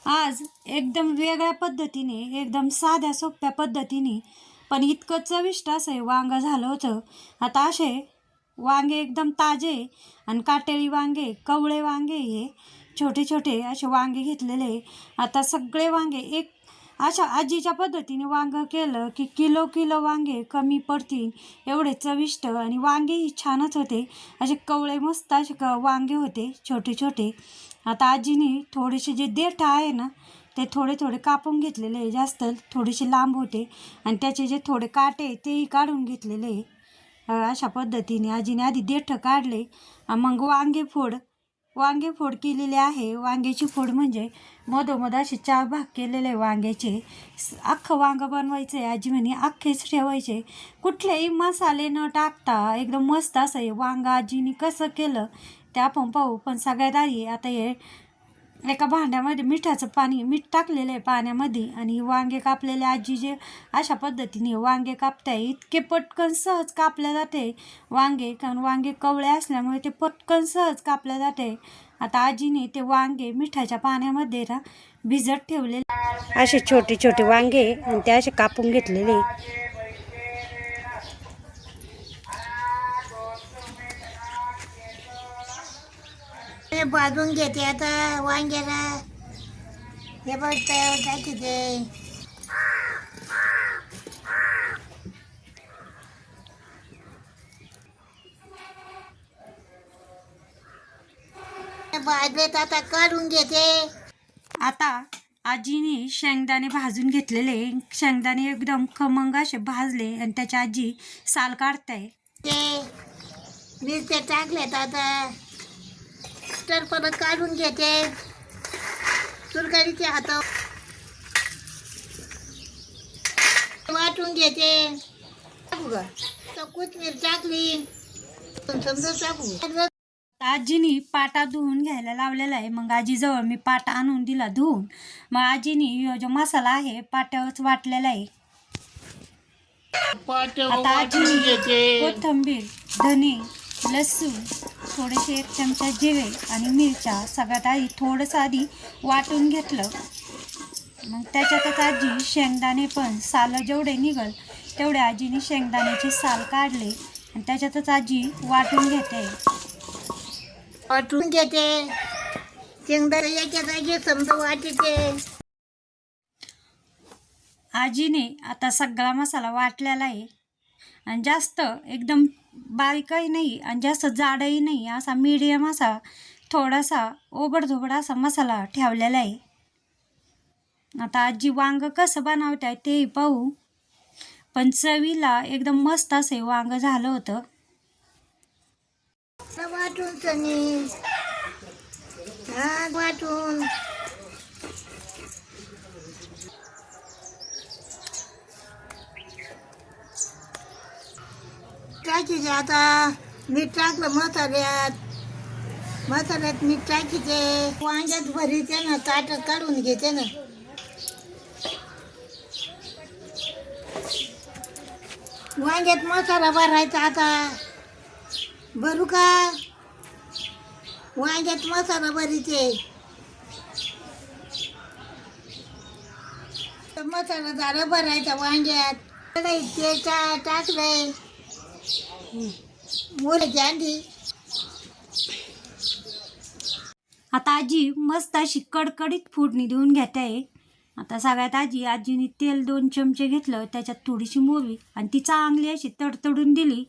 आज एकदम वेगळ्या पद्धतीने, एकदम साध्या सोप्या पद्धतीने, पण इतकं चविष्ट असं वांगं झालं होतं. आता असे वांगे एकदम ताजे आणि काटेरी वांगे, कवळे वांगे, हे छोटे छोटे असे वांगे घेतलेले. आता सगळे वांगे एक अशा आजीच्या पद्धतीने वांगं केलं की किलो किलो वांगे कमी पडतील एवढे चविष्ट. आणि वांगेही छानच होते, असे कवळे मस्त असे वांगे होते छोटे छोटे. आता आजीने थोडेसे जे देठ आहे ना ते थोडे थोडे कापून घेतलेले, जास्त थोडेसे लांब होते, आणि त्याचे जे थोडे काटे तेही काढून घेतलेले. अशा पद्धतीने आजीने आधी देठ काढले, मग वांगे फोड केलेले आहे. वांग्याची फोड म्हणजे मधोमध असे 4 भाग केलेले वांग्याचे. अख्खं वांगं बनवायचं आहे. आजी म्हणे अख्खेच ठेवायचे, कुठलेही मसाले न टाकता एकदम मस्त असं आहे वांगं. आजीने कसं केलं ते आपण पाहू. पण सगळ्यात आधी आता हे एका भांड्यामध्ये मीठ टाकलेलं आहे पाण्यामध्ये, आणि वांगे कापलेले आजी जे अशा पद्धतीने वांगे कापताय. इतके पटकन सहज कापल्या जाते वांगे, कारण वांगे कवळे असल्यामुळे ते पटकन सहज कापल्या जाते. आता आजीने ते वांगे मिठाच्या पाण्यामध्ये ना भिजत ठेवलेले असे छोटे छोटे वांगे, आणि ते असे कापून घेतलेले. भाजून घेते आता वांग्याला. हे बघ टाकीते. भाजलेत आता काढून घेते. आता आजीने शेंगदाणे भाजून घेतलेले. शेंगदाणे एकदम खमंग असे भाजले, आणि त्याच्या आजी साल काढताय. ते मिरच्या टाकल्यात आता, तर परत काढून घेते सुरकारीच्या हातावर वाटून घेते. टाकू का तर कोथिंबीर टाकली, समजा टाकू. आजीनी पाटा धुवून घ्यायला लावलेला आहे. मग आजीजवळ मी पाटा आणून दिला धुवून. मग आजीनी जो मसाला आहे पाट्यावरच वाटलेला आहे. आता आजीनी कोथिंबीर, धने, लसूण, थोडेसे 1 चमचा जिरे आणि मिरच्या सगळ्यात आधी थोडंसं आधी वाटून घेतलं. मग त्याच्यातच आजी शेंगदाणे पण सालं जेवढे निघल तेवढे आजीने शेंगदाण्याचे साल काढले, आणि त्याच्यातच आजी वाटून घेते. वाटून घेते शेंगदाणे याच्या जागी समजा वाटते. आजीने आता सगळा मसाला वाटलेला आहे, आणि जास्त एकदम बारीकही नाही आणि जास्त जाडही नाही, असा मीडियम असा थोडासा ओबडधोबड असा मसाला ठेवलेला आहे. आता आजी वांगं कसं बनवत आहे तेही पाहू. पण चवीला एकदम मस्त असे वांगं झालं होतं. वाटून चणी वाटून टाकीचे. आता मीठ टाकलं मसाल्यात मीठ टाकीचे. वांग्यात भरीते ना, ताटात काढून घेते ना. वांग्यात मसाला भरायचा आता. भरू का वांग्यात मसाला भरीते. मसाला झाला भरायचा वांग्यात. तेल टाकलंय, मोहरीची अंडी. आता आजी मस्त अशी कडकडीत फोडणी देऊन घेते आहे. आता सगळ्यात आजीने तेल 2 चमचे घेतलं, त्याच्यात थोडीशी मोहरी आणि ती चांगली अशी तडतडून दिली.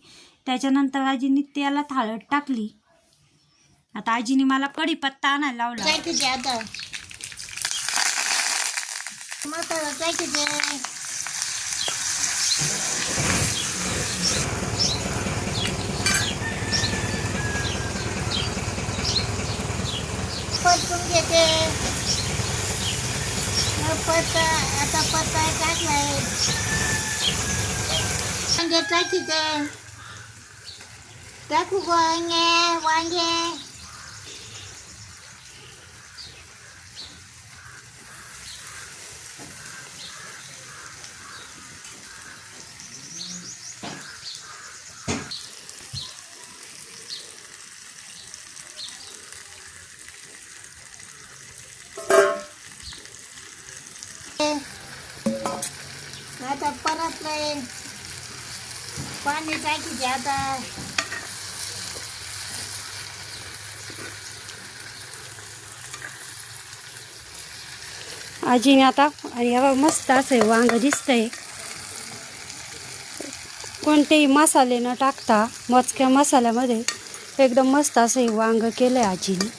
त्याच्यानंतर आजीने तेलात हळद टाकली. आता आजीने मला कढीपत्ता आणायला लावला. टाकीचे आता मसाला टाकीचे. परतून घेते. आता पत्ता टाकलाय. वांगे टाकीचे. टाकू वांगे. पाणी टाकीचे आता. आजीने आता आणि हे बघ मस्त असं आहे वांग दिसतंय. कोणतेही मसाले न टाकता मोजक्या मसाल्यामध्ये एकदम मस्त असं हे वांग केलं आहे आजीने.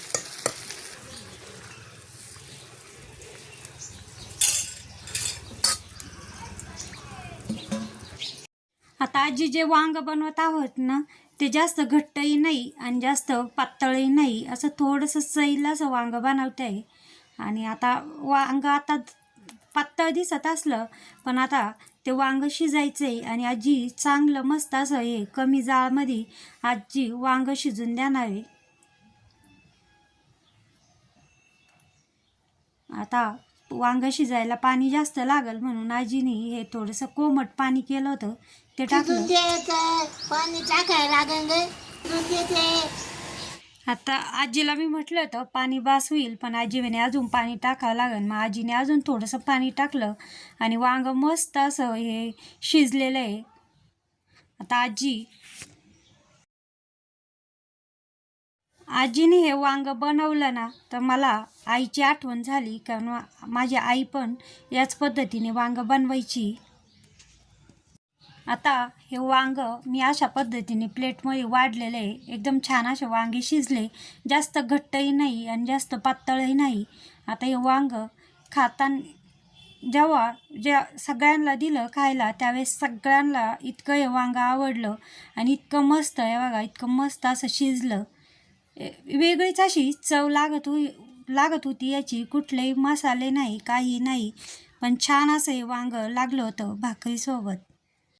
आता आजी जे वांग बनवत आहोत ना ते जास्त घट्टही नाही आणि जास्त पातळही नाही, असं थोडंसं सैल असं वांग बनवते आहे. आणि आता वांग आता पातळ दिसत असलं पण आता ते वांग शिजायचं आहे आणि आजी चांगलं मस्त असं हे कमी जाळमध्ये आजी वांग शिजून देणार आहे. आता वांग शिजायला पाणी जास्त लागल म्हणून आजीने हे थोडंसं कोमट पाणी केलं होतं ते टाकलं. पाणी टाकायला लागेल ग. शिजून देते. आता आजीला मी म्हटलं होतं पाणी बास होईल पण आजी म्हणे अजून पाणी टाकावं लागेल. मग आजीने अजून थोडंसं पाणी टाकलं आणि वांग मस्त असं हे शिजलेलं आहे. आता आजीने हे वांग बनवलं ना तर मला आईची आठवण झाली, कारण माझी आई पण याच पद्धतीने वांग बनवायची. आता हे वांग मी अशा पद्धतीने प्लेटमध्ये वाढलेलं आहे. एकदम छान असे वांगे शिजले, जास्त घट्टही नाही आणि जास्त पातळही नाही. आता हे वांग जेव्हा सगळ्यांना दिलं खायला त्यावेळेस सगळ्यांना इतकं हे वांग आवडलं आणि इतकं मस्त आहे बघा, इतकं मस्त असं शिजलं. वेगळीच अशी चव लागत होती याची. कुठलेही मसाले नाही, काही नाही, पण छान असं हे वांग लागलं होतं भाकरीसोबत.